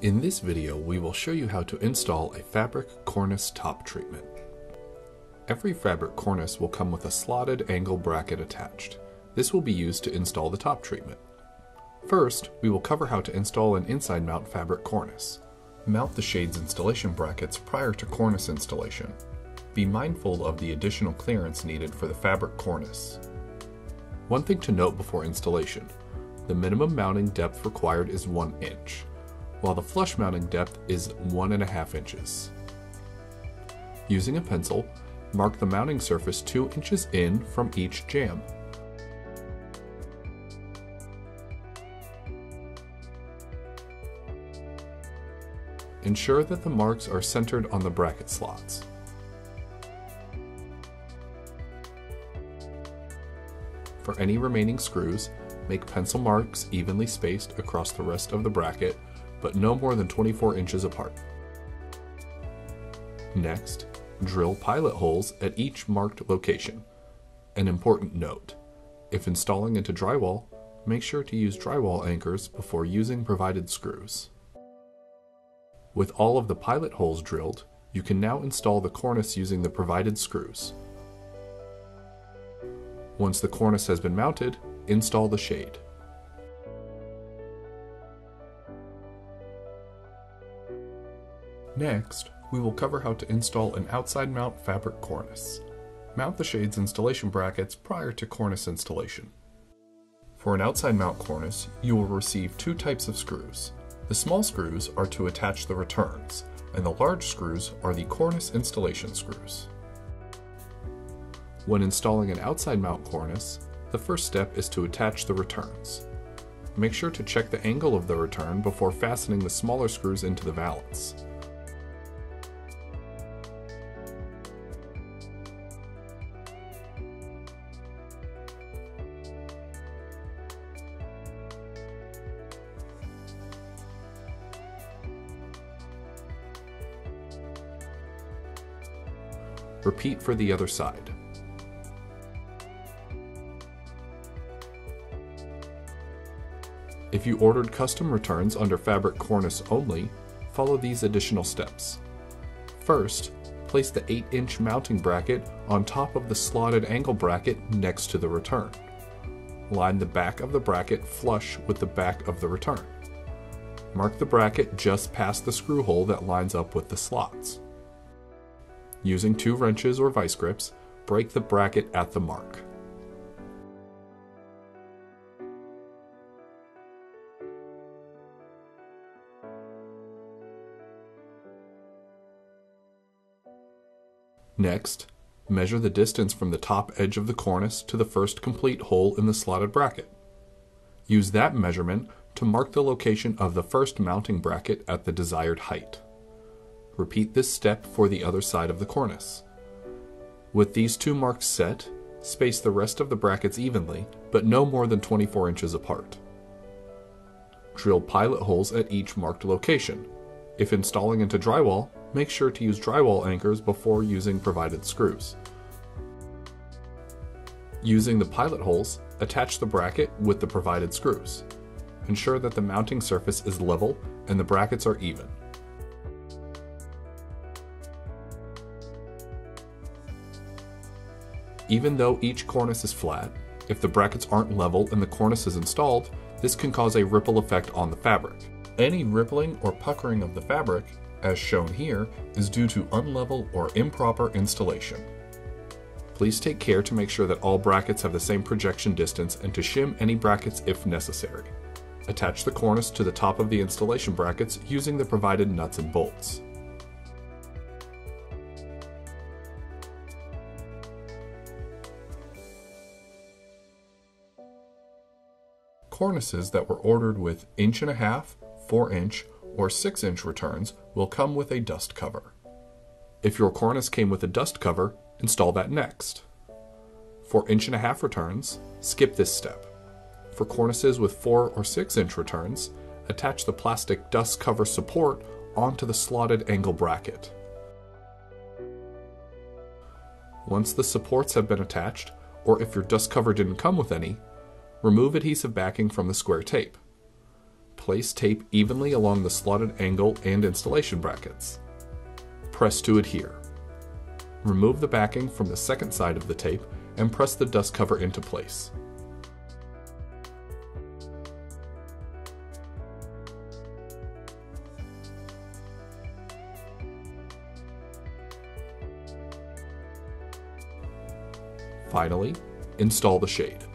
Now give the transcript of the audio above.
In this video, we will show you how to install a Fabric Cornice top treatment. Every Fabric Cornice will come with a slotted angle bracket attached. This will be used to install the top treatment. First, we will cover how to install an inside mount Fabric Cornice. Mount the shades installation brackets prior to cornice installation. Be mindful of the additional clearance needed for the Fabric Cornice. One thing to note before installation: the minimum mounting depth required is 1 inch. While the flush mounting depth is 1.5 inches. Using a pencil, mark the mounting surface 2 inches in from each jamb. Ensure that the marks are centered on the bracket slots. For any remaining screws, make pencil marks evenly spaced across the rest of the bracket, but no more than 24 inches apart. Next, drill pilot holes at each marked location. An important note: if installing into drywall, make sure to use drywall anchors before using provided screws. With all of the pilot holes drilled, you can now install the cornice using the provided screws. Once the cornice has been mounted, install the shade. Next, we will cover how to install an outside mount Fabric Cornice. Mount the shade's installation brackets prior to cornice installation. For an outside mount cornice, you will receive 2 types of screws. The small screws are to attach the returns, and the large screws are the cornice installation screws. When installing an outside mount cornice, the first step is to attach the returns. Make sure to check the angle of the return before fastening the smaller screws into the valance. Repeat for the other side. If you ordered custom returns under Fabric Cornice only, follow these additional steps. First, place the 8-inch mounting bracket on top of the slotted angle bracket next to the return. Line the back of the bracket flush with the back of the return. Mark the bracket just past the screw hole that lines up with the slots. Using 2 wrenches or vice grips, break the bracket at the mark. Next, measure the distance from the top edge of the cornice to the first complete hole in the slotted bracket. Use that measurement to mark the location of the first mounting bracket at the desired height. Repeat this step for the other side of the cornice. With these 2 marks set, space the rest of the brackets evenly, but no more than 24 inches apart. Drill pilot holes at each marked location. If installing into drywall, make sure to use drywall anchors before using provided screws. Using the pilot holes, attach the bracket with the provided screws. Ensure that the mounting surface is level and the brackets are even. Even though each cornice is flat, if the brackets aren't level and the cornice is installed, this can cause a ripple effect on the fabric. Any rippling or puckering of the fabric, as shown here, is due to unlevel or improper installation. Please take care to make sure that all brackets have the same projection distance and to shim any brackets if necessary. Attach the cornice to the top of the installation brackets using the provided nuts and bolts. Cornices that were ordered with 1.5, 4-inch, or 6-inch returns will come with a dust cover. If your cornice came with a dust cover, install that next. For 1.5-inch returns, skip this step. For cornices with 4 or 6-inch returns, attach the plastic dust cover support onto the slotted angle bracket. Once the supports have been attached, or if your dust cover didn't come with any, remove adhesive backing from the square tape. Place tape evenly along the slotted angle and installation brackets. Press to adhere. Remove the backing from the second side of the tape and press the dust cover into place. Finally, install the shade.